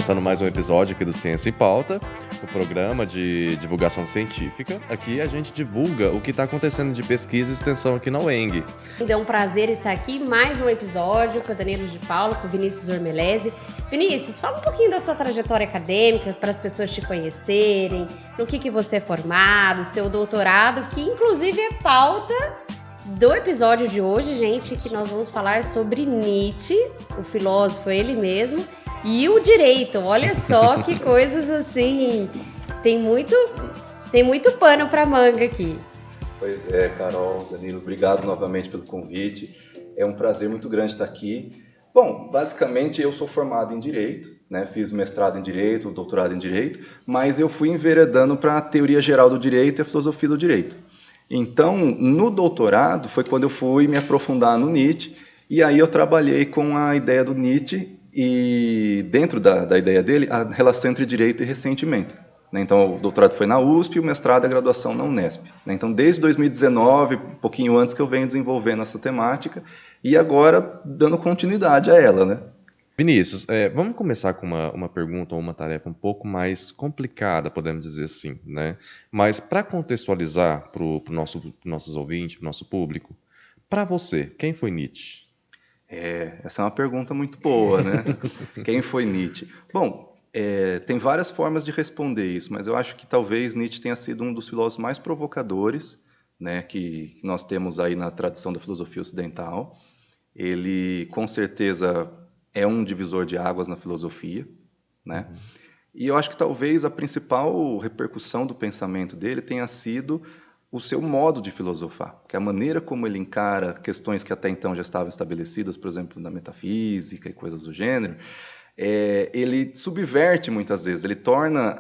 começando mais um episódio aqui do Ciência em Pauta, o programa de divulgação científica. Aqui a gente divulga o que está acontecendo de pesquisa e extensão aqui na UENG. É um prazer estar aqui, mais um episódio com a Danilo de Paula, com o Vinícius Ormelese. Vinícius, fala um pouquinho da sua trajetória acadêmica, para as pessoas te conhecerem, no que você é formado, seu doutorado, que inclusive é pauta do episódio de hoje, gente, que nós vamos falar sobre Nietzsche, o filósofo ele mesmo, e o direito. Olha só que coisas assim, tem muito pano para manga aqui. Pois é, Carol, Danilo, obrigado novamente pelo convite. É um prazer muito grande estar aqui. Bom, basicamente eu sou formado em Direito, né? Fiz mestrado em Direito, doutorado em Direito, mas eu fui enveredando para a teoria geral do direito e a filosofia do direito. Então, no doutorado foi quando eu fui me aprofundar no Nietzsche, e aí eu trabalhei com a ideia do Nietzsche e, dentro da ideia dele, a relação entre direito e ressentimento. Então, o doutorado foi na USP e o mestrado e a graduação na Unesp. Então, desde 2019, um pouquinho antes que eu venho desenvolvendo essa temática, e agora dando continuidade a ela, né? Vinícius, vamos começar com uma pergunta ou uma tarefa um pouco mais complicada, podemos dizer assim, né? Mas para contextualizar para nossos ouvintes, para o nosso público, para você, quem foi Nietzsche? Essa é uma pergunta muito boa, né? Quem foi Nietzsche? Bom, tem várias formas de responder isso, mas eu acho que talvez Nietzsche tenha sido um dos filósofos mais provocadores, né, que nós temos aí na tradição da filosofia ocidental. Ele, com certeza, é um divisor de águas na filosofia, né? Uhum. E eu acho que talvez a principal repercussão do pensamento dele tenha sido o seu modo de filosofar, que a maneira como ele encara questões que até então já estavam estabelecidas, por exemplo, na metafísica e coisas do gênero, ele subverte muitas vezes, ele torna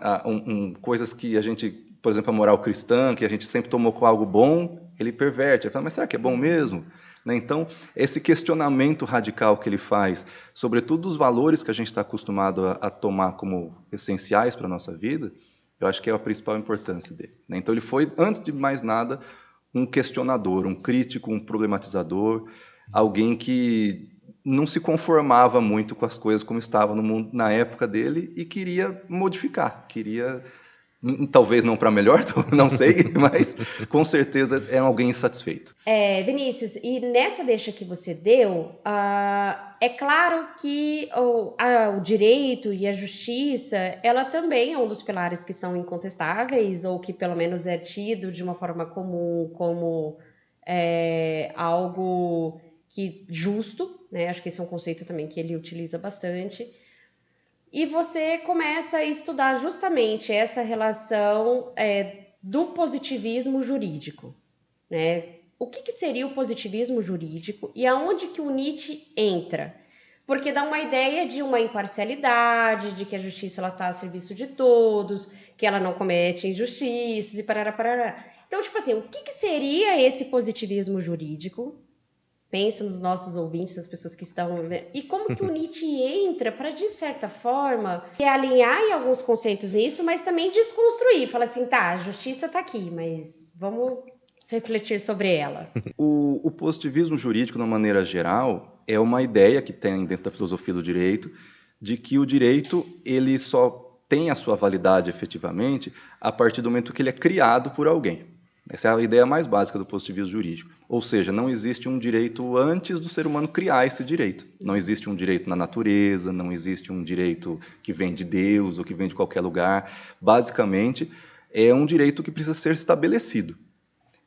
coisas que a gente, por exemplo, a moral cristã, que a gente sempre tomou como algo bom, ele perverte, ele fala, mas será que é bom mesmo? Então, esse questionamento radical que ele faz, sobretudo dos valores que a gente está acostumado a tomar como essenciais para a nossa vida, eu acho que é a principal importância dele. Então, ele foi, antes de mais nada, um questionador, um crítico, um problematizador, alguém que não se conformava muito com as coisas como estavam no mundo na época dele e queria modificar, talvez não para melhor, não sei, mas com certeza é alguém insatisfeito. Vinícius, e nessa deixa que você deu, é claro que o direito e a justiça, ela também é um dos pilares que são incontestáveis, ou que pelo menos é tido de uma forma comum como algo justo, né? Acho que esse é um conceito também que ele utiliza bastante. E você começa a estudar justamente essa relação do positivismo jurídico, né? O que seria o positivismo jurídico e aonde que o Nietzsche entra? Porque dá uma ideia de uma imparcialidade, de que a justiça está a serviço de todos, que ela não comete injustiças e parará. Então, tipo assim, o que seria esse positivismo jurídico? Pensa nos nossos ouvintes, nas pessoas que estão... E como que o Nietzsche entra para, de certa forma, alinhar em alguns conceitos nisso, mas também desconstruir. Fala assim, tá, a justiça está aqui, mas vamos refletir sobre ela. O positivismo jurídico, de uma maneira geral, é uma ideia que tem dentro da filosofia do direito, de que o direito ele só tem a sua validade efetivamente a partir do momento que ele é criado por alguém. Essa é a ideia mais básica do positivismo jurídico. Ou seja, não existe um direito antes do ser humano criar esse direito. Não existe um direito na natureza, não existe um direito que vem de Deus ou que vem de qualquer lugar. Basicamente, é um direito que precisa ser estabelecido.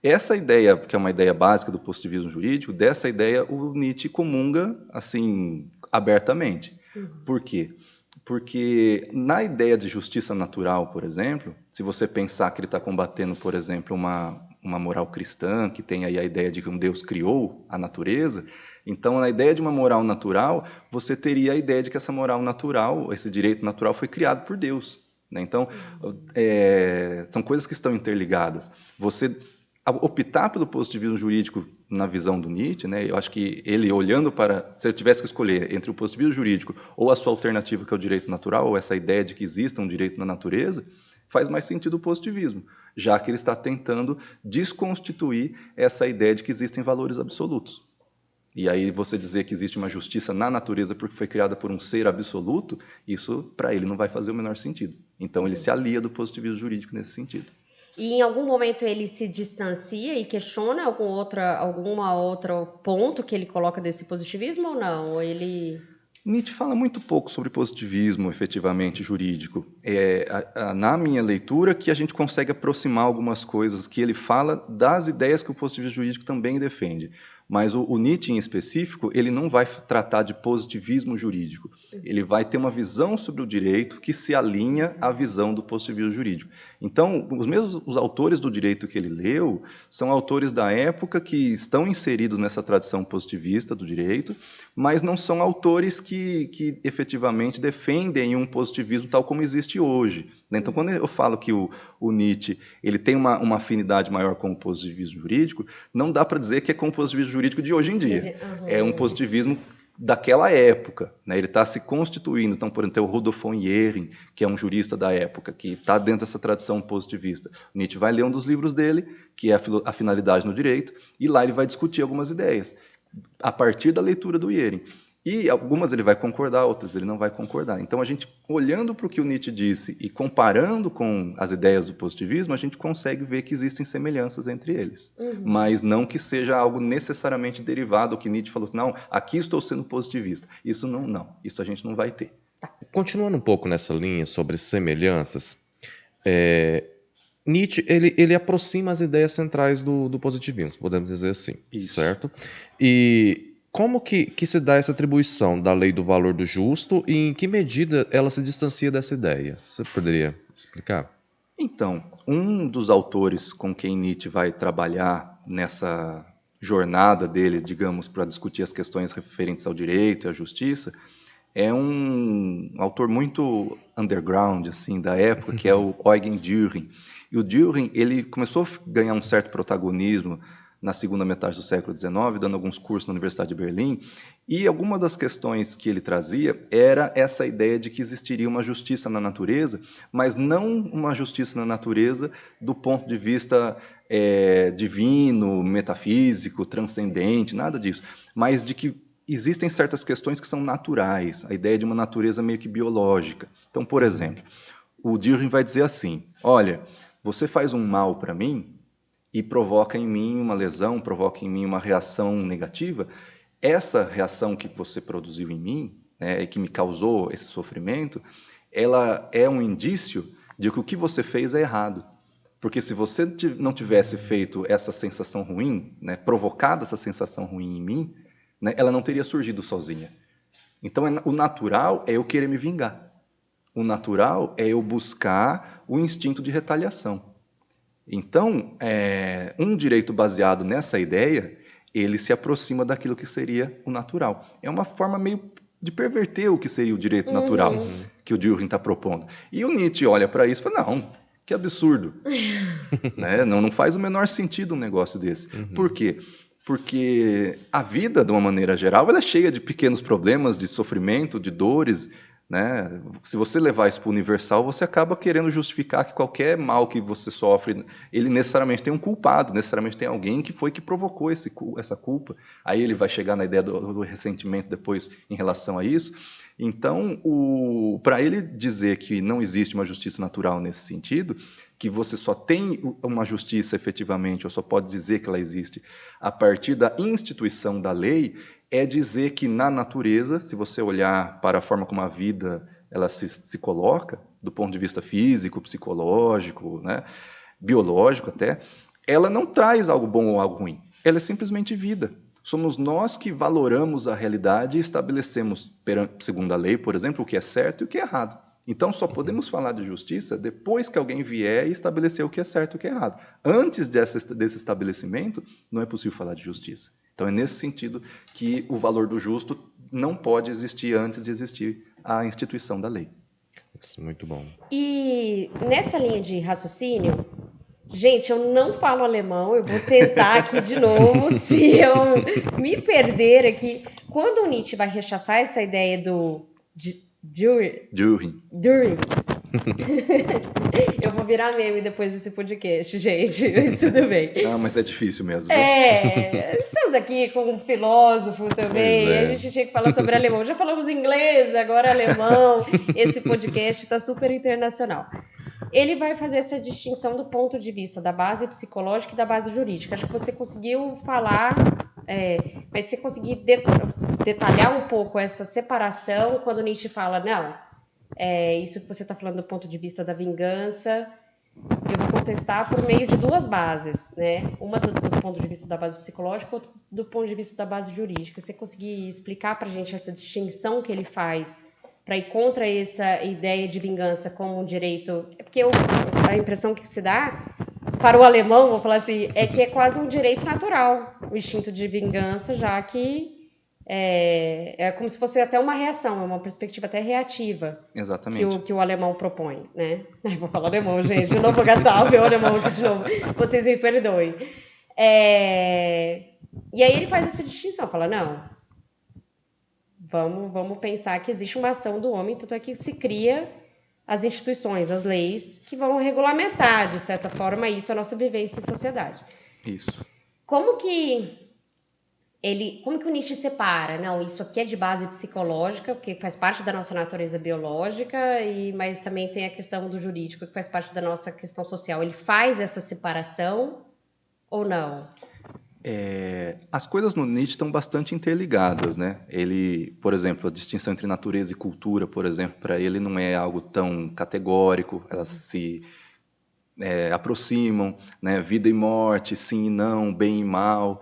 Essa ideia, que é uma ideia básica do positivismo jurídico, dessa ideia o Nietzsche comunga assim, abertamente. Por quê? Porque na ideia de justiça natural, por exemplo, se você pensar que ele está combatendo, por exemplo, uma moral cristã, que tem aí a ideia de que um Deus criou a natureza, então na ideia de uma moral natural, você teria a ideia de que essa moral natural, esse direito natural foi criado por Deus. Então, são coisas que estão interligadas. Você optar pelo positivismo jurídico na visão do Nietzsche, né, eu acho que ele olhando para... Se ele tivesse que escolher entre o positivismo jurídico ou a sua alternativa, que é o direito natural, ou essa ideia de que exista um direito na natureza, faz mais sentido o positivismo, já que ele está tentando desconstituir essa ideia de que existem valores absolutos. E aí você dizer que existe uma justiça na natureza porque foi criada por um ser absoluto, isso para ele não vai fazer o menor sentido. Então ele se alia do positivismo jurídico nesse sentido. E em algum momento ele se distancia e questiona alguma outro ponto que ele coloca desse positivismo ou não? Ou ele... Nietzsche fala muito pouco sobre positivismo efetivamente jurídico. Na minha leitura que a gente consegue aproximar algumas coisas que ele fala das ideias que o positivismo jurídico também defende. Mas o Nietzsche, em específico, ele não vai tratar de positivismo jurídico. Ele vai ter uma visão sobre o direito que se alinha à visão do positivismo jurídico. Então, os autores do direito que ele leu são autores da época que estão inseridos nessa tradição positivista do direito, mas não são autores que efetivamente defendem um positivismo tal como existe hoje. Então, quando eu falo que o Nietzsche ele tem uma afinidade maior com o positivismo jurídico, não dá para dizer que é com o positivismo jurídico de hoje em dia. É um positivismo daquela época, né? Ele está se constituindo. Então, por exemplo, tem o Rudolf von Jhering, que é um jurista da época, que está dentro dessa tradição positivista. Nietzsche vai ler um dos livros dele, que é a Finalidade no Direito, e lá ele vai discutir algumas ideias, a partir da leitura do Jhering. E algumas ele vai concordar, outras ele não vai concordar. Então, a gente, olhando para o que o Nietzsche disse e comparando com as ideias do positivismo, a gente consegue ver que existem semelhanças entre eles. Mas não que seja algo necessariamente derivado, o que Nietzsche falou assim, não, aqui estou sendo positivista. Isso não, isso a gente não vai ter. Continuando um pouco nessa linha sobre semelhanças, Nietzsche ele aproxima as ideias centrais do positivismo, podemos dizer assim, Isso. certo? E como que se dá essa atribuição da lei do valor do justo e em que medida ela se distancia dessa ideia? Você poderia explicar? Então, um dos autores com quem Nietzsche vai trabalhar nessa jornada dele, digamos, para discutir as questões referentes ao direito e à justiça, é um autor muito underground assim da época, que é o Eugen Dühring. E o Dühring, ele começou a ganhar um certo protagonismo na segunda metade do século XIX, dando alguns cursos na Universidade de Berlim, e alguma das questões que ele trazia era essa ideia de que existiria uma justiça na natureza, mas não uma justiça na natureza do ponto de vista divino, metafísico, transcendente, nada disso, mas de que existem certas questões que são naturais, a ideia de uma natureza meio que biológica. Então, por exemplo, o Dühring vai dizer assim, olha, você faz um mal para mim, e provoca em mim uma lesão, provoca em mim uma reação negativa, essa reação que você produziu em mim, né, e que me causou esse sofrimento, ela é um indício de que o que você fez é errado. Porque se você não tivesse feito essa sensação ruim, né, provocado essa sensação ruim em mim, né, ela não teria surgido sozinha. Então, o natural é eu querer me vingar. O natural é eu buscar o instinto de retaliação. Então, um direito baseado nessa ideia, ele se aproxima daquilo que seria o natural. É uma forma meio de perverter o que seria o direito natural que o Dühring está propondo. E o Nietzsche olha para isso e fala, não, que absurdo. Né? Não faz o menor sentido um negócio desse. Por quê? Porque a vida, de uma maneira geral, ela é cheia de pequenos problemas, de sofrimento, de dores, né? Se você levar isso para o universal, você acaba querendo justificar que qualquer mal que você sofre, ele necessariamente tem um culpado, necessariamente tem alguém que foi que provocou essa culpa. Aí ele vai chegar na ideia do ressentimento depois em relação a isso. Então, para ele dizer que não existe uma justiça natural nesse sentido, que você só tem uma justiça efetivamente, ou só pode dizer que ela existe a partir da instituição da lei, é dizer que na natureza, se você olhar para a forma como a vida ela se coloca, do ponto de vista físico, psicológico, né, biológico até, ela não traz algo bom ou algo ruim. Ela é simplesmente vida. Somos nós que valoramos a realidade e estabelecemos, segundo a lei, por exemplo, o que é certo e o que é errado. Então, só podemos falar de justiça depois que alguém vier e estabelecer o que é certo e o que é errado. Antes desse estabelecimento, não é possível falar de justiça. Então, é nesse sentido que o valor do justo não pode existir antes de existir a instituição da lei. Isso, muito bom. E nessa linha de raciocínio, gente, eu não falo alemão, eu vou tentar aqui de novo, se eu me perder aqui. Quando o Nietzsche vai rechaçar essa ideia do Dühring, Eu vou virar meme depois desse podcast, gente, mas tudo bem. Ah, mas é difícil mesmo, viu? Estamos aqui com um filósofo Pois também, a é. gente tinha que falar sobre alemão. Já falamos inglês, agora alemão. Esse podcast está super internacional. Ele vai fazer essa distinção do ponto de vista da base psicológica e da base jurídica. Acho que você conseguiu falar, mas você conseguir detalhar um pouco essa separação quando Nietzsche fala, não, isso que você está falando do ponto de vista da vingança, eu vou contestar por meio de duas bases, né? Uma do ponto de vista da base psicológica, outra do ponto de vista da base jurídica. Você conseguir explicar para a gente essa distinção que ele faz para ir contra essa ideia de vingança como um direito? É porque a impressão que se dá para o alemão, vou falar assim, é que é quase um direito natural o instinto de vingança, já que é como se fosse até uma reação, é uma perspectiva até reativa Exatamente. que o alemão propõe, né? Vou falar alemão, gente, eu não vou gastar o meu alemão aqui de novo, vocês me perdoem. E aí ele faz essa distinção, fala, não, vamos pensar que existe uma ação do homem, tanto é que se cria as instituições, as leis, que vão regulamentar, de certa forma, isso, a nossa vivência em sociedade. Isso. Como que o Nietzsche separa? Não, isso aqui é de base psicológica, porque faz parte da nossa natureza biológica, mas também tem a questão do jurídico, que faz parte da nossa questão social. Ele faz essa separação ou não? As coisas no Nietzsche estão bastante interligadas, né? Ele, por exemplo, a distinção entre natureza e cultura, por exemplo, para ele não é algo tão categórico, elas se aproximam, né? Vida e morte, sim e não, bem e mal.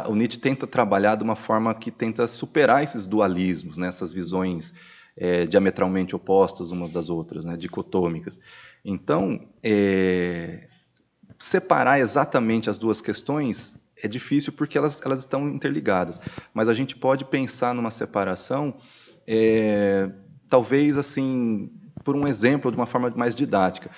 O Nietzsche tenta trabalhar de uma forma que tenta superar esses dualismos, né? Essas visões diametralmente opostas umas das outras, né? Dicotômicas. Então, separar exatamente as duas questões é difícil porque elas estão interligadas. Mas a gente pode pensar numa separação, talvez assim, por um exemplo, de uma forma mais didática.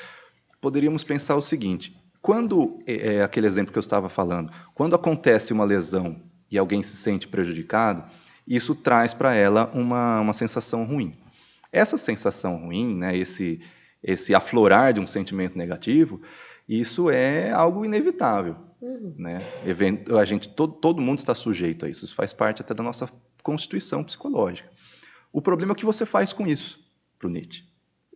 Poderíamos pensar o seguinte: quando, aquele exemplo que eu estava falando, quando acontece uma lesão e alguém se sente prejudicado, isso traz para ela uma sensação ruim. Essa sensação ruim, né, esse aflorar de um sentimento negativo, isso é algo inevitável. Né? Todo mundo está sujeito a isso. Isso faz parte até da nossa constituição psicológica. O problema é o que você faz com isso, para o Nietzsche.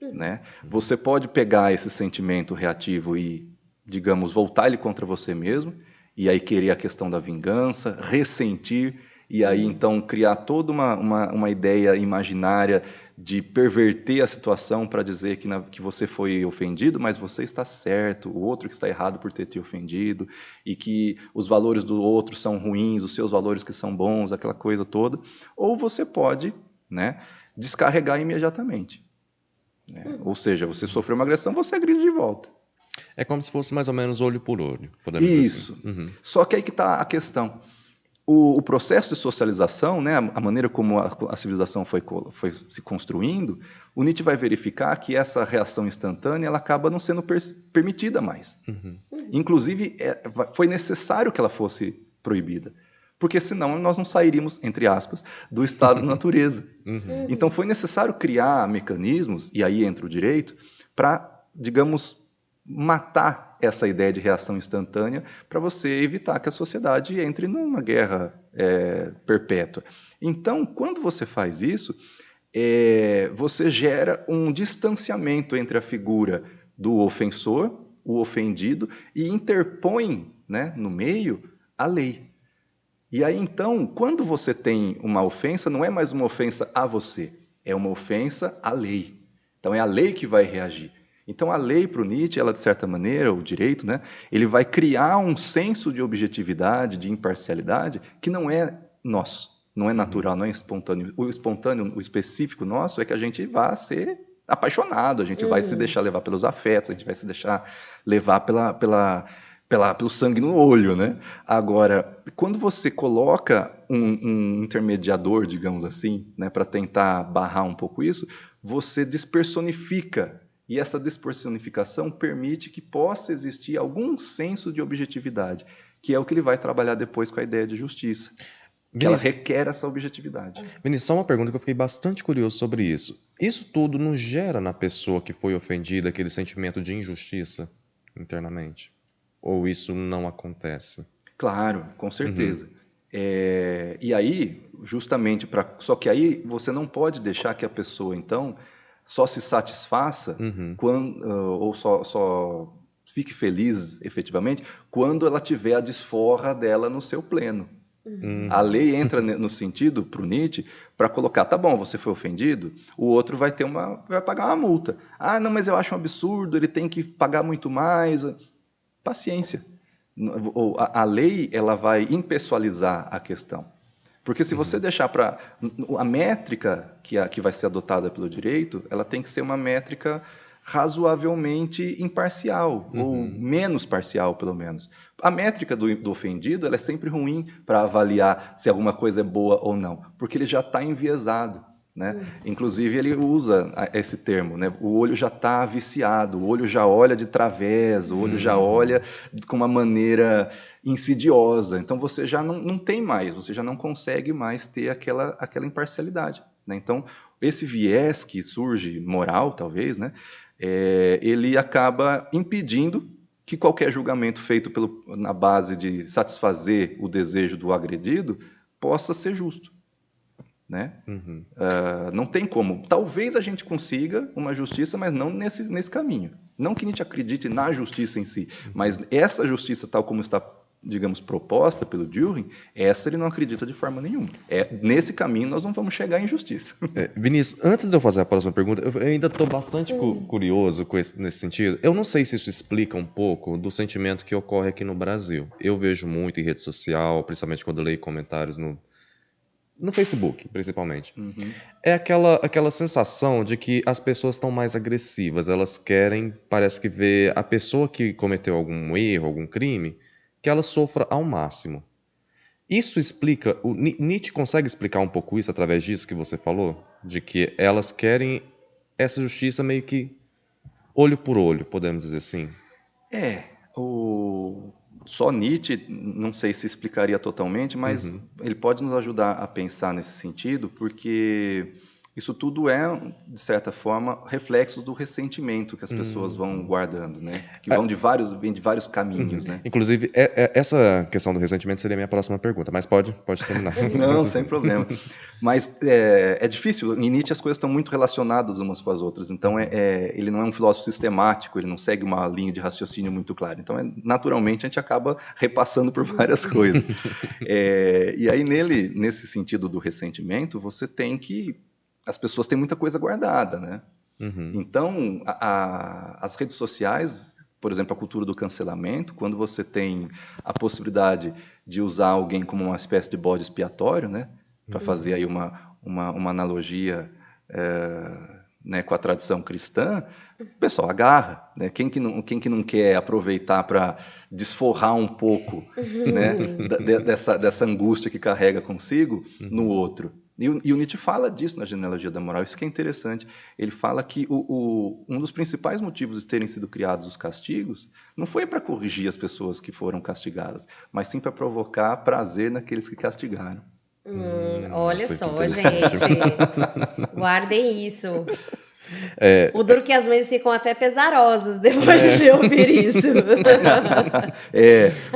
Né? Você pode pegar esse sentimento reativo e, digamos, voltar ele contra você mesmo, e aí querer a questão da vingança, ressentir, e aí então criar toda uma ideia imaginária de perverter a situação para dizer que você foi ofendido, mas você está certo, o outro que está errado por ter te ofendido, e que os valores do outro são ruins, os seus valores que são bons, aquela coisa toda. Ou você pode, né, descarregar imediatamente. Ou seja, você sofreu uma agressão, você agride de volta. É como se fosse mais ou menos olho por olho, podemos dizer assim. Isso. Só que aí que está a questão. O processo de socialização, né, a maneira como a civilização foi se construindo, o Nietzsche vai verificar que essa reação instantânea ela acaba não sendo permitida mais. Inclusive, foi necessário que ela fosse proibida, porque senão nós não sairíamos, entre aspas, do estado de natureza. Então foi necessário criar mecanismos, e aí entra o direito, para, digamos, matar essa ideia de reação instantânea para você evitar que a sociedade entre numa guerra perpétua. Então, quando você faz isso, você gera um distanciamento entre a figura do ofensor, o ofendido, e interpõe, né, no meio a lei. E aí, então, quando você tem uma ofensa, não é mais uma ofensa a você, é uma ofensa à lei. Então, é a lei que vai reagir. Então, a lei, para o Nietzsche, ela, de certa maneira, o direito, né, ele vai criar um senso de objetividade, de imparcialidade, que não é nosso, não é natural, não é espontâneo. O espontâneo, o específico nosso, é que a gente vai ser apaixonado, a gente vai se deixar levar pelos afetos, a gente vai se deixar levar pelo sangue no olho, né? Agora, quando você coloca um intermediador, digamos assim, né, para tentar barrar um pouco isso, você despersonifica. E essa despersonificação permite que possa existir algum senso de objetividade, que é o que ele vai trabalhar depois com a ideia de justiça. que ela Vinícius, requer essa objetividade. Vinícius, só uma pergunta que eu fiquei bastante curioso sobre isso. Isso tudo não gera na pessoa que foi ofendida aquele sentimento de injustiça internamente? Ou isso não acontece? Claro, com Uhum, certeza. E aí, justamente para. Só que aí você não pode deixar que a pessoa, então, só se satisfaça uhum, quando, ou só fique feliz efetivamente quando ela tiver a desforra dela no seu pleno. A uhum, lei entra no sentido, para o Nietzsche, para colocar, tá bom, você foi ofendido, o outro vai pagar uma multa. Ah, não, mas eu acho um absurdo, ele tem que pagar muito mais. Paciência. A lei ela vai impessoalizar a questão. Porque se você uhum, deixar para a métrica que vai ser adotada pelo direito, ela tem que ser uma métrica razoavelmente imparcial, ou uhum, menos parcial, pelo menos. A métrica do ofendido ela é sempre ruim para avaliar se alguma coisa é boa ou não, porque ele já está enviesado. Né? Inclusive, ele usa esse termo, né? O olho já está viciado, o olho já olha de través, o olho já olha uhum, com uma maneira insidiosa. Então, você já não tem mais, você já não consegue mais ter aquela imparcialidade. Né? Então, esse viés que surge, moral, talvez, né? Ele acaba impedindo que qualquer julgamento feito na base de satisfazer o desejo do agredido possa ser justo. Né? uhum. Não tem como. Talvez a gente consiga uma justiça, mas não nesse caminho. Não que a gente acredite na justiça em si, mas essa justiça, tal como está, digamos, proposta pelo Düring, essa ele não acredita de forma nenhuma. Nesse caminho nós não vamos chegar em justiça. Vinícius, antes de eu fazer a próxima pergunta, eu ainda estou bastante Hum. curioso nesse sentido. Eu não sei se isso explica um pouco do sentimento que ocorre aqui no Brasil. Eu vejo muito em rede social, principalmente quando eu leio comentários no Facebook, principalmente. Uhum. É aquela sensação de que as pessoas estão mais agressivas. Elas querem, parece que ver a pessoa que cometeu algum erro, algum crime, que ela sofra ao máximo. Isso explica, o Nietzsche consegue explicar um pouco isso através disso que você falou? De que elas querem essa justiça meio que olho por olho, podemos dizer assim. É, o... só Nietzsche, não sei se explicaria totalmente, mas Uhum, ele pode nos ajudar a pensar nesse sentido, porque isso tudo é, de certa forma, reflexo do ressentimento que as pessoas vão uhum. guardando, né? Que É, vem de vários uhum. caminhos, né? Inclusive, essa questão do ressentimento seria a minha próxima pergunta, mas pode terminar o Não, sem raciocínio. problema. Mas é difícil. Em Nietzsche as coisas estão muito relacionadas umas com as outras. Então Uhum, ele não é um filósofo sistemático, ele não segue uma linha de raciocínio muito clara. Então, naturalmente, a gente acaba repassando por várias coisas. E aí, nesse sentido do ressentimento, você tem que. As pessoas têm muita coisa guardada, né? uhum, Então, as redes sociais, por exemplo, a cultura do cancelamento, quando você tem a possibilidade de usar alguém como uma espécie de bode expiatório, né, para fazer uhum, aí uma analogia né, com a tradição cristã, o pessoal agarra. Né? Quem que não quer aproveitar para desforrar um pouco né, dessa angústia que carrega consigo no uhum. outro? E o Nietzsche fala disso na genealogia da moral, isso que é interessante. Ele fala que um dos principais motivos de terem sido criados os castigos não foi para corrigir as pessoas que foram castigadas, mas sim para provocar prazer naqueles que castigaram. Olha Nossa, que só, interessante. gente. Guardem isso. É, O duro que as mães ficam até pesarosas depois é, de ouvir isso.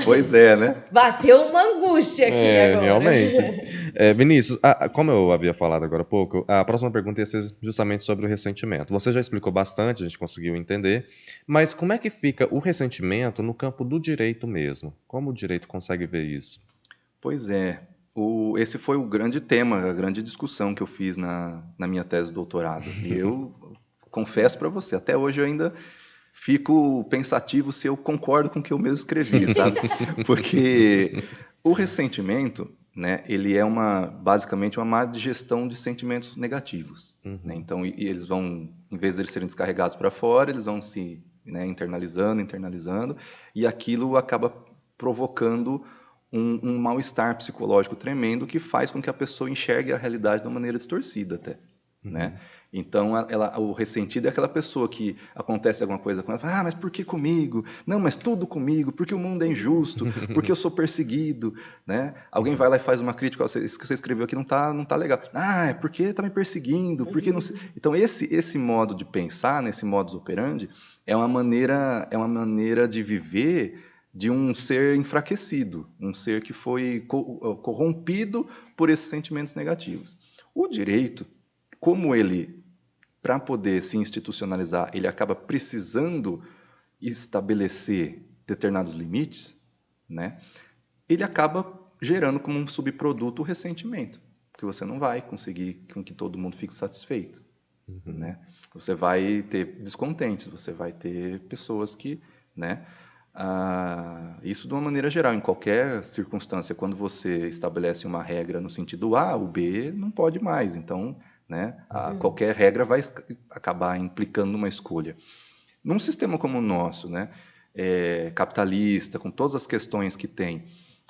Pois é, né? Bateu uma angústia aqui agora. realmente. Vinícius, como eu havia falado agora há pouco, a próxima pergunta ia ser justamente sobre o ressentimento. Você já explicou bastante, a gente conseguiu entender, mas como é que fica o ressentimento no campo do direito mesmo? Como o direito consegue ver isso? Pois é. Esse foi o grande tema, a grande discussão que eu fiz na minha tese de doutorado. E eu confesso para você, até hoje eu ainda fico pensativo se eu concordo com o que eu mesmo escrevi, sabe? Porque o ressentimento, né, ele é basicamente uma má digestão de sentimentos negativos. Né? Uhum, Então, e eles vão, em vez de eles serem descarregados para fora, eles vão se né, internalizando, e aquilo acaba provocando um mal-estar psicológico tremendo que faz com que a pessoa enxergue a realidade de uma maneira distorcida até. né? Então, o ressentido é aquela pessoa que acontece alguma coisa com ela, fala, mas por que comigo? Não, mas tudo comigo, porque o mundo é injusto, porque eu sou perseguido, né? Alguém vai lá e faz uma crítica, isso que você escreveu aqui não tá legal. É porque está me perseguindo, porque não sei. Então, esse modo de pensar, nesse modus operandi, é uma maneira de viver de um ser enfraquecido, um ser que foi corrompido por esses sentimentos negativos. O direito, como ele, para poder se institucionalizar, ele acaba precisando estabelecer determinados limites, né? Ele acaba gerando como um subproduto o ressentimento, porque você não vai conseguir com que todo mundo fique satisfeito, né? Você vai ter descontentes, você vai ter pessoas que, né? Isso de uma maneira geral, em qualquer circunstância, quando você estabelece uma regra no sentido A, o B não pode mais, então, né, qualquer regra vai acabar implicando numa escolha. Num sistema como o nosso, né, capitalista, com todas as questões que tem,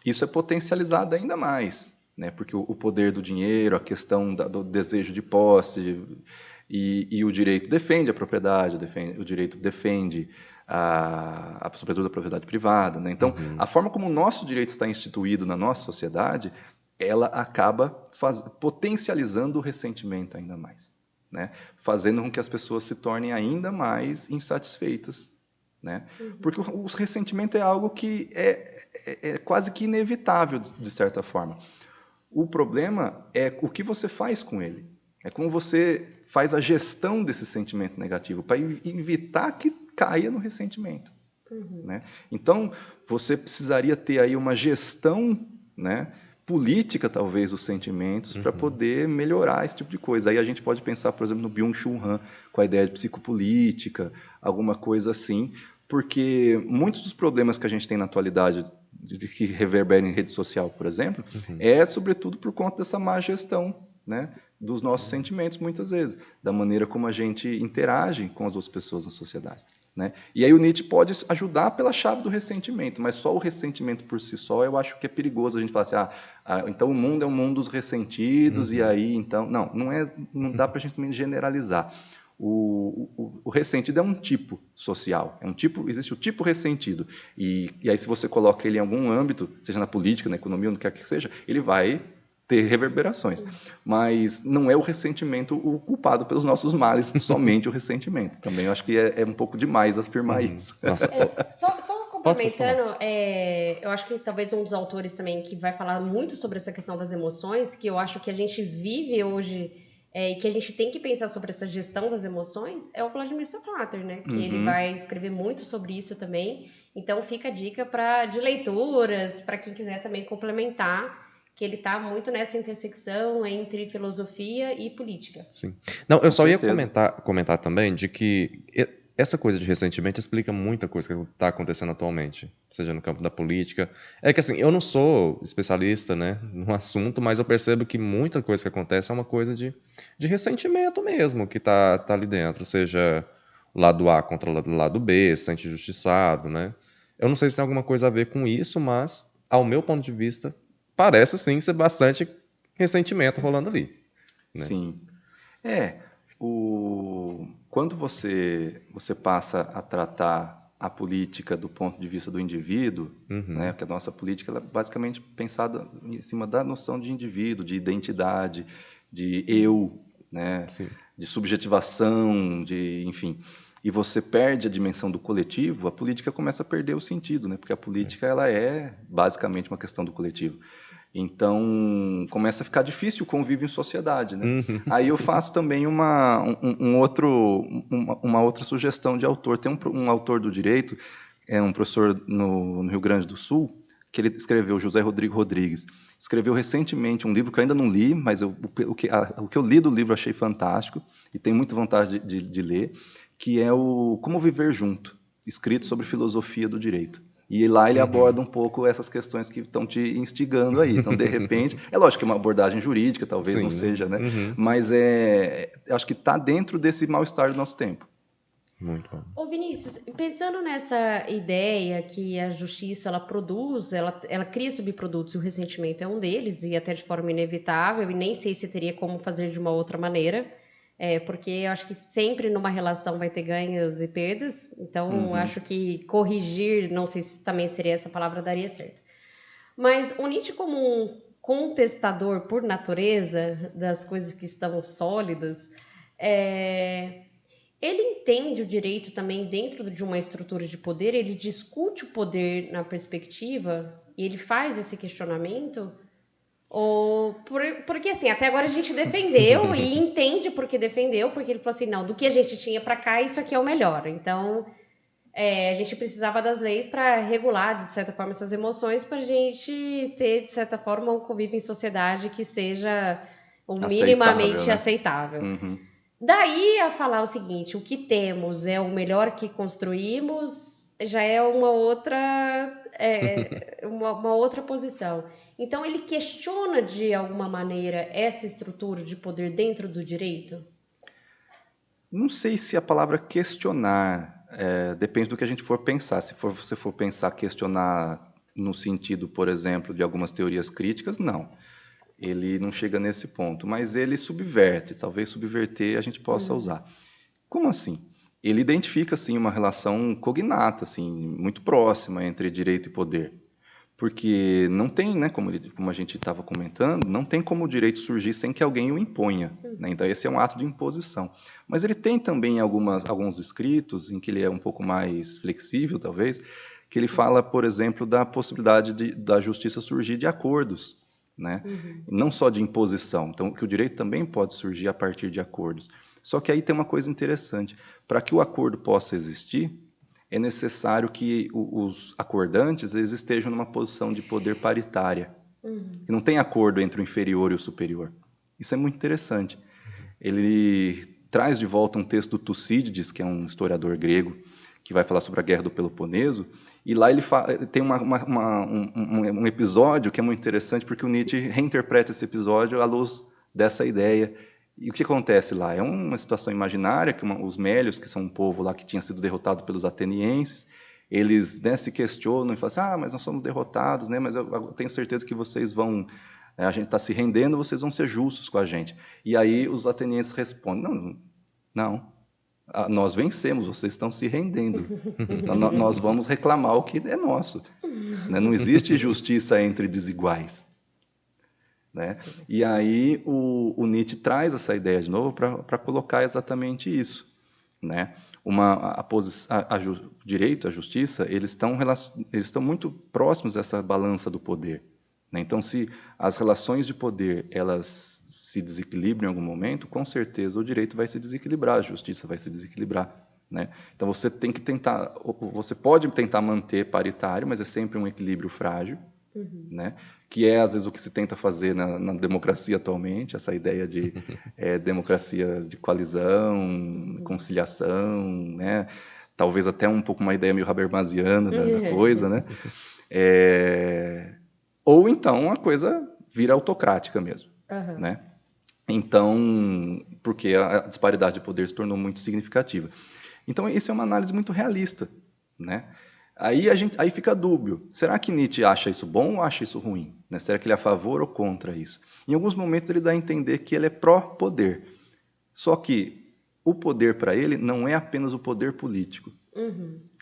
isso é potencializado ainda mais, né, porque o poder do dinheiro, a questão do desejo de posse, e o direito defende a propriedade, o direito defende sobretudo a propriedade privada, né? Então, a forma como o nosso direito está instituído na nossa sociedade, ela acaba potencializando o ressentimento ainda mais, né? Fazendo com que as pessoas se tornem ainda mais insatisfeitas, né? Porque o ressentimento é algo que é quase que inevitável, de certa forma. O problema é o que você faz com ele. É como você faz a gestão desse sentimento negativo para evitar que caia no ressentimento, né? Então, você precisaria ter aí uma gestão, né, política, talvez, dos sentimentos para poder melhorar esse tipo de coisa. Aí a gente pode pensar, por exemplo, no Byung-Chul Han, com a ideia de psicopolítica, alguma coisa assim, porque muitos dos problemas que a gente tem na atualidade, que reverberam em rede social, por exemplo, é sobretudo por conta dessa má gestão, né, dos nossos sentimentos, muitas vezes, da maneira como a gente interage com as outras pessoas na sociedade, né? E aí o Nietzsche pode ajudar pela chave do ressentimento, mas só o ressentimento por si só eu acho que é perigoso a gente falar assim, então o mundo é um mundo dos ressentidos, e aí, então... Não dá para a gente também generalizar. O ressentido é um tipo social, existe o tipo ressentido, e aí se você coloca ele em algum âmbito, seja na política, na economia, onde quer que seja, ele vai ter reverberações, mas não é o ressentimento o culpado pelos nossos males, somente o ressentimento. Também eu acho que é um pouco demais afirmar isso. Nossa, Só complementando, falar. eu acho que talvez um dos autores também que vai falar muito sobre essa questão das emoções, que eu acho que a gente vive hoje e que a gente tem que pensar sobre essa gestão das emoções, é o Vladimir Safatler, né? Que ele vai escrever muito sobre isso também. Então fica a dica de leituras, para quem quiser também complementar, que ele está muito nessa intersecção entre filosofia e política. Sim. Não, eu Com só ia certeza. comentar também de que essa coisa de ressentimento explica muita coisa que está acontecendo atualmente, seja no campo da política. É que assim, eu não sou especialista, né, no assunto, mas eu percebo que muita coisa que acontece é uma coisa de ressentimento mesmo que tá ali dentro, seja o lado A contra o lado B, se sente injustiçado, né? Eu não sei se tem alguma coisa a ver com isso, mas, ao meu ponto de vista, parece sim ser bastante ressentimento rolando ali, né? Sim. É, quando você passa a tratar a política do ponto de vista do indivíduo, né, porque a nossa política ela é basicamente pensada em cima da noção de indivíduo, de identidade, de eu, né, Sim. de subjetivação, enfim, e você perde a dimensão do coletivo, a política começa a perder o sentido, né, porque a política ela é basicamente uma questão do coletivo. Então, começa a ficar difícil o convívio em sociedade, né? Aí eu faço também uma outra sugestão de autor. Tem um autor do direito, um professor no Rio Grande do Sul, que ele escreveu, José Rodrigo Rodrigues. Escreveu recentemente um livro que eu ainda não li, mas o que eu li do livro achei fantástico e tenho muita vontade de ler, que é o Como Viver Junto, escrito sobre filosofia do direito. E lá ele aborda um pouco essas questões que estão te instigando aí. Então, de repente, é lógico que é uma abordagem jurídica, talvez não Sim. seja, né? Mas acho que está dentro desse mal-estar do nosso tempo. Muito bom. Ô Vinícius, pensando nessa ideia que a justiça ela produz, ela cria subprodutos e o ressentimento é um deles, e até de forma inevitável, e nem sei se teria como fazer de uma outra maneira. porque eu acho que sempre numa relação vai ter ganhos e perdas, então acho que corrigir, não sei se também seria essa palavra, daria certo. Mas o Nietzsche, como um contestador por natureza das coisas que estão sólidas, ele entende o direito também dentro de uma estrutura de poder, ele discute o poder na perspectiva e ele faz esse questionamento. Porque assim, até agora a gente defendeu e entende porque defendeu, porque ele falou assim, não, do que a gente tinha para cá, isso aqui é o melhor. Então, a gente precisava das leis para regular, de certa forma, essas emoções, para a gente ter, de certa forma, um convívio em sociedade que seja o minimamente aceitável. Daí a falar o seguinte, o que temos é o melhor que construímos, já é uma outra, uma outra posição. Então, ele questiona, de alguma maneira, essa estrutura de poder dentro do direito? Não sei se a palavra questionar depende do que a gente for pensar. Se você for pensar questionar no sentido, por exemplo, de algumas teorias críticas, não. Ele não chega nesse ponto, mas ele subverte, talvez subverter a gente possa usar. Como assim? Ele identifica, assim, uma relação cognata, assim, muito próxima entre direito e poder. Porque não tem, né, como a gente estava comentando, não tem como o direito surgir sem que alguém o imponha. Né? Então, esse é um ato de imposição. Mas ele tem também alguns escritos em que ele é um pouco mais flexível, talvez, que ele fala, por exemplo, da possibilidade da justiça surgir de acordos, né? Não só de imposição. Então, que o direito também pode surgir a partir de acordos. Só que aí tem uma coisa interessante. Para que o acordo possa existir, é necessário que os acordantes eles estejam numa posição de poder paritária. E não tem acordo entre o inferior e o superior. Isso é muito interessante. Ele traz de volta um texto do Tucídides, que é um historiador grego, que vai falar sobre a Guerra do Peloponeso, e lá ele tem um episódio que é muito interessante, porque o Nietzsche reinterpreta esse episódio à luz dessa ideia. E o que acontece lá? É uma situação imaginária, que os Mélios, que são um povo lá que tinha sido derrotado pelos atenienses, eles, né, se questionam e falam assim, mas nós somos derrotados, né, mas eu tenho certeza que vocês vão, a gente está se rendendo, vocês vão ser justos com a gente. E aí os atenienses respondem, não, nós vencemos, vocês estão se rendendo. Nós vamos reclamar o que é nosso. Né? Não existe justiça entre desiguais. Né? E aí o Nietzsche traz essa ideia de novo para colocar exatamente isso. Né? Direito, a justiça, eles estão muito próximos dessa balança do poder. Né? Então, se as relações de poder elas se desequilibram em algum momento, com certeza o direito vai se desequilibrar, a justiça vai se desequilibrar. Né? Então, você pode tentar manter paritário, mas é sempre um equilíbrio frágil. Né? Que é, às vezes, o que se tenta fazer na democracia atualmente, essa ideia de democracia de coalizão, conciliação, né? Talvez até um pouco uma ideia meio habermasiana da coisa, né? Ou então a coisa vira autocrática mesmo. Né? Então, porque a disparidade de poder se tornou muito significativa. Então, isso é uma análise muito realista, né? Aí fica dúbio. Será que Nietzsche acha isso bom ou acha isso ruim? Né? Será que ele é a favor ou contra isso? Em alguns momentos ele dá a entender que ele é pró-poder. Só que o poder para ele não é apenas o poder político.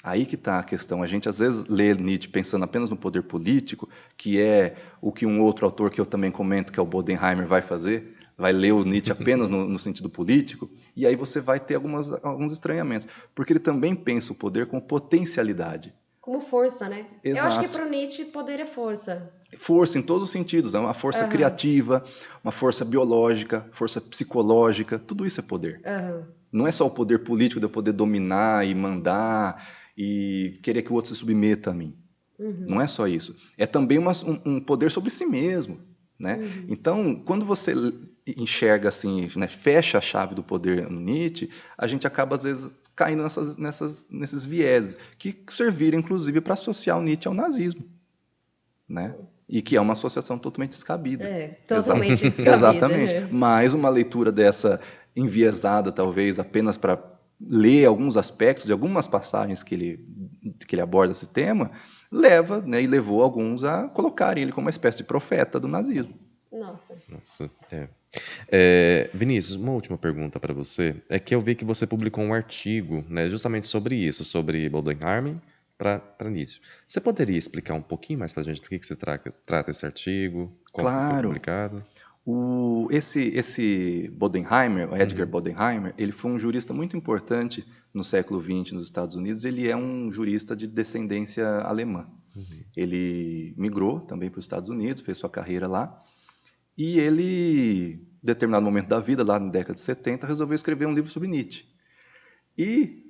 Aí que está a questão. A gente às vezes lê Nietzsche pensando apenas no poder político, que é o que um outro autor que eu também comento, que é o Bodenheimer, vai fazer. Vai ler o Nietzsche apenas no sentido político, e aí você vai ter alguns estranhamentos. Porque ele também pensa o poder com potencialidade. Como força, né? Exato. Eu acho que para o Nietzsche poder é força. Força em todos os sentidos, né? Uma força criativa, uma força biológica, força psicológica, tudo isso é poder. Não é só o poder político de eu poder dominar e mandar e querer que o outro se submeta a mim. Não é só isso. É também um poder sobre si mesmo. Né? Então, quando você enxerga assim, né, fecha a chave do poder no Nietzsche, a gente acaba, às vezes, caindo nesses vieses, que serviram, inclusive, para associar o Nietzsche ao nazismo. Né? E que é uma associação totalmente descabida. Totalmente descabida. Exatamente. Mas uma leitura dessa enviesada, talvez, apenas para ler alguns aspectos de algumas passagens que ele aborda esse tema, leva, né, e levou alguns a colocarem ele como uma espécie de profeta do nazismo. Nossa. Nossa, Vinícius, uma última pergunta para você. É que eu vi que você publicou um artigo, né, justamente sobre isso, sobre Bodenheim para Nietzsche. Você poderia explicar um pouquinho mais para a gente do que se trata esse artigo, como que foi Claro. publicado? Esse Bodenheimer, o Edgar Bodenheimer, ele foi um jurista muito importante no século XX nos Estados Unidos. Ele é um jurista de descendência alemã. Ele migrou também para os Estados Unidos, fez sua carreira lá. E ele, em determinado momento da vida, lá na década de 70, resolveu escrever um livro sobre Nietzsche. E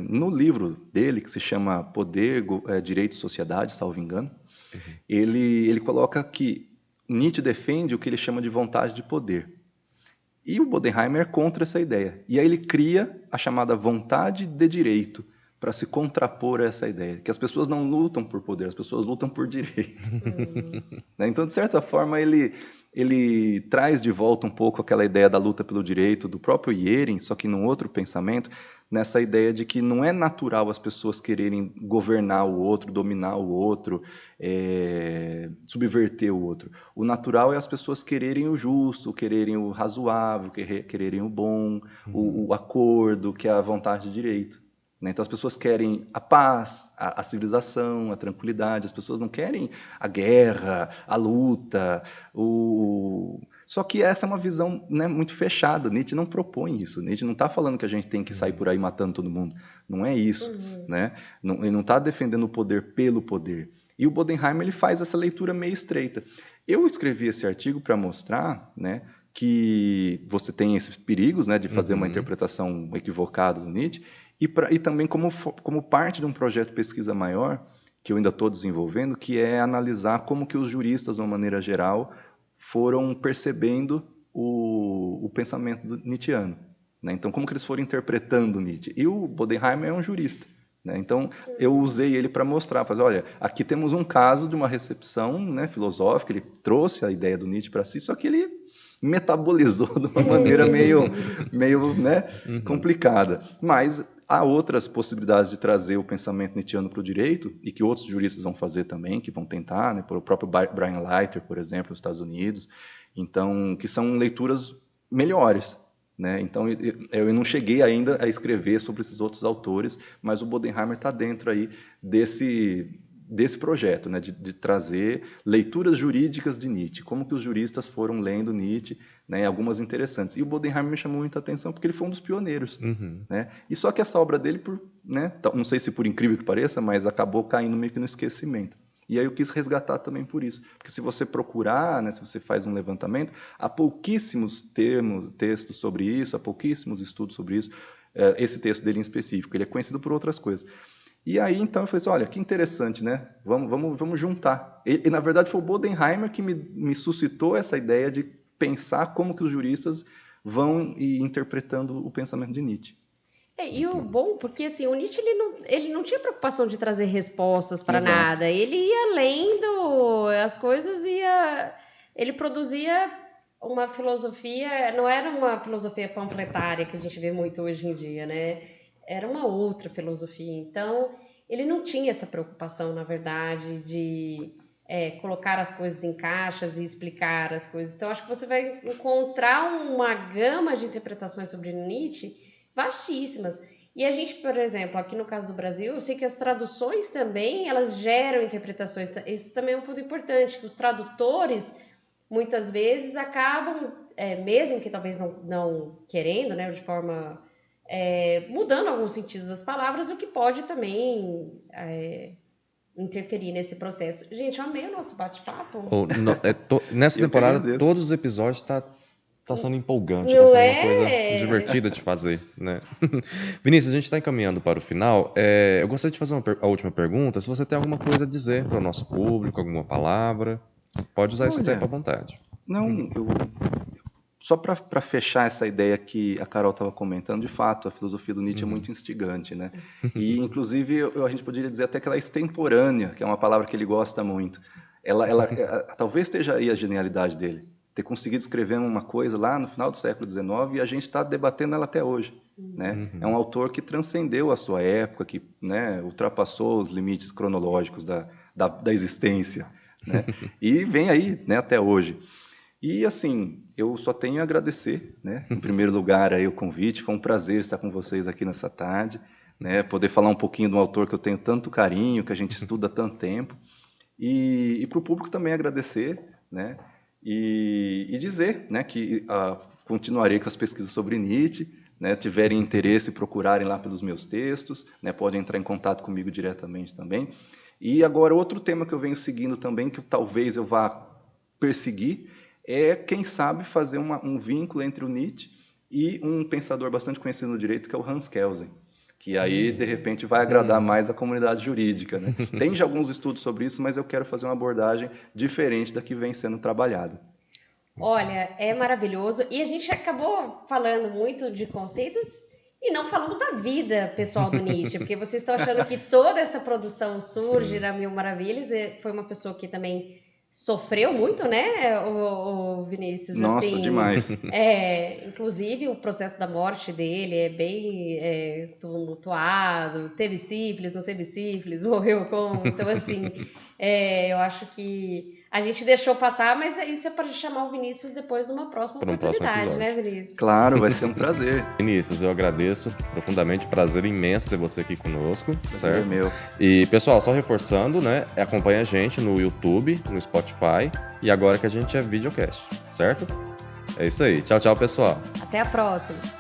no livro dele, que se chama Poder, Direito e Sociedade, salvo engano, ele coloca que Nietzsche defende o que ele chama de vontade de poder. E o Bodenheimer é contra essa ideia. E aí ele cria a chamada vontade de direito, para se contrapor a essa ideia, que as pessoas não lutam por poder, as pessoas lutam por direito. Então, de certa forma, ele traz de volta um pouco aquela ideia da luta pelo direito do próprio Iering, só que num outro pensamento, nessa ideia de que não é natural as pessoas quererem governar o outro, dominar o outro, subverter o outro. O natural é as pessoas quererem o justo, quererem o razoável, quererem o bom, o acordo, que é a vontade de direito. Então as pessoas querem a paz, a civilização, a tranquilidade, as pessoas não querem a guerra, a luta. Só que essa é uma visão, né, muito fechada. Nietzsche não propõe isso. Nietzsche não está falando que a gente tem que sair por aí matando todo mundo. Não é isso. Né? Ele não está defendendo o poder pelo poder. E o Bodenheimer ele faz essa leitura meio estreita. Eu escrevi esse artigo para mostrar, né, que você tem esses perigos, né, de fazer uma interpretação equivocada do Nietzsche, e também como parte de um projeto de pesquisa maior, que eu ainda estou desenvolvendo, que é analisar como que os juristas, de uma maneira geral, foram percebendo o pensamento nietzschiano. Né? Então, como que eles foram interpretando Nietzsche. E o Bodenheimer é um jurista. Né? Então, eu usei ele para mostrar, fazer, olha, aqui temos um caso de uma recepção, né, filosófica, ele trouxe a ideia do Nietzsche para si, só que ele metabolizou de uma maneira meio né, complicada. Mas há outras possibilidades de trazer o pensamento nietzschiano para o direito, e que outros juristas vão fazer também, que vão tentar, né, o próprio Brian Leiter, por exemplo, nos Estados Unidos, então, que são leituras melhores. Né? Então, eu não cheguei ainda a escrever sobre esses outros autores, mas o Bodenheimer está dentro aí desse projeto, né, de trazer leituras jurídicas de Nietzsche, como que os juristas foram lendo Nietzsche, né, algumas interessantes. E o Bodenheimer me chamou muita atenção porque ele foi um dos pioneiros. Né? E só que essa obra dele, né, não sei se por incrível que pareça, mas acabou caindo meio que no esquecimento. E aí eu quis resgatar também por isso. Porque se você procurar, né, se você faz um levantamento, há pouquíssimos textos sobre isso, há pouquíssimos estudos sobre isso, esse texto dele em específico. Ele é conhecido por outras coisas. E aí, então, eu falei assim, olha, que interessante, né? Vamos juntar. E, na verdade, foi o Bodenheimer que me suscitou essa ideia de pensar como que os juristas vão interpretando o pensamento de Nietzsche. E o bom, porque assim, o Nietzsche ele não tinha preocupação de trazer respostas para Exato. nada. Ele ia lendo as coisas, ele produzia uma filosofia, não era uma filosofia panfletária que a gente vê muito hoje em dia, né? Era uma outra filosofia. Então, ele não tinha essa preocupação, na verdade, de colocar as coisas em caixas e explicar as coisas. Então, acho que você vai encontrar uma gama de interpretações sobre Nietzsche vastíssimas. E a gente, por exemplo, aqui no caso do Brasil, eu sei que as traduções também, elas geram interpretações. Isso também é um ponto importante, que os tradutores, muitas vezes, acabam, mesmo que talvez não querendo, né, de forma... mudando alguns sentidos das palavras, o que pode também interferir nesse processo. Gente, eu amei o nosso bate-papo. Nessa Eu que temporada, agradeço. todos os episódios tá sendo empolgante, tá Não sendo uma coisa é? divertida de fazer, né? Vinícius, a gente está encaminhando para o final. Eu gostaria de fazer a última pergunta. Se você tem alguma coisa a dizer para o nosso público, alguma palavra, pode usar esse Olha, tempo à vontade. Não, só para fechar essa ideia que a Carol estava comentando, de fato, a filosofia do Nietzsche é muito instigante, né? E, inclusive, a gente poderia dizer até que ela é extemporânea, que é uma palavra que ele gosta muito. Talvez esteja aí a genialidade dele, ter conseguido escrever uma coisa lá no final do século XIX e a gente está debatendo ela até hoje. Né? É um autor que transcendeu a sua época, que, né, ultrapassou os limites cronológicos da existência, né? E vem aí, né, até hoje. E, assim, eu só tenho a agradecer, né? Em primeiro lugar, aí, o convite. Foi um prazer estar com vocês aqui nessa tarde, né? Poder falar um pouquinho de um autor que eu tenho tanto carinho, que a gente estuda há tanto tempo. E para o público também agradecer, né? E dizer, né, que continuarei com as pesquisas sobre Nietzsche, né? Tiverem interesse, procurarem lá pelos meus textos, né? Podem entrar em contato comigo diretamente também. E agora, outro tema que eu venho seguindo também, que talvez eu vá perseguir, é, quem sabe, fazer um vínculo entre o Nietzsche e um pensador bastante conhecido no direito, que é o Hans Kelsen, que aí, de repente, vai agradar mais a comunidade jurídica, né? Tem já alguns estudos sobre isso, mas eu quero fazer uma abordagem diferente da que vem sendo trabalhada. Olha, é maravilhoso. E a gente acabou falando muito de conceitos e não falamos da vida pessoal do Nietzsche, porque vocês estão achando que toda essa produção surge da Mil Maravilhas. E foi uma pessoa que também sofreu muito, né, o Vinícius? Nossa, assim, demais. inclusive, o processo da morte dele é bem tumultuado. Teve sífilis, não teve sífilis, morreu como? Então, assim, eu acho que a gente deixou passar, mas isso é para chamar o Vinícius depois numa próxima Para um próximo oportunidade, né, episódio. Vinícius? Claro, vai ser um prazer. Vinícius, eu agradeço profundamente, prazer imenso ter você aqui conosco, certo? É meu. E, pessoal, só reforçando, né? Acompanha a gente no YouTube, no Spotify e agora que a gente é videocast, certo? É isso aí. Tchau, tchau, pessoal. Até a próxima.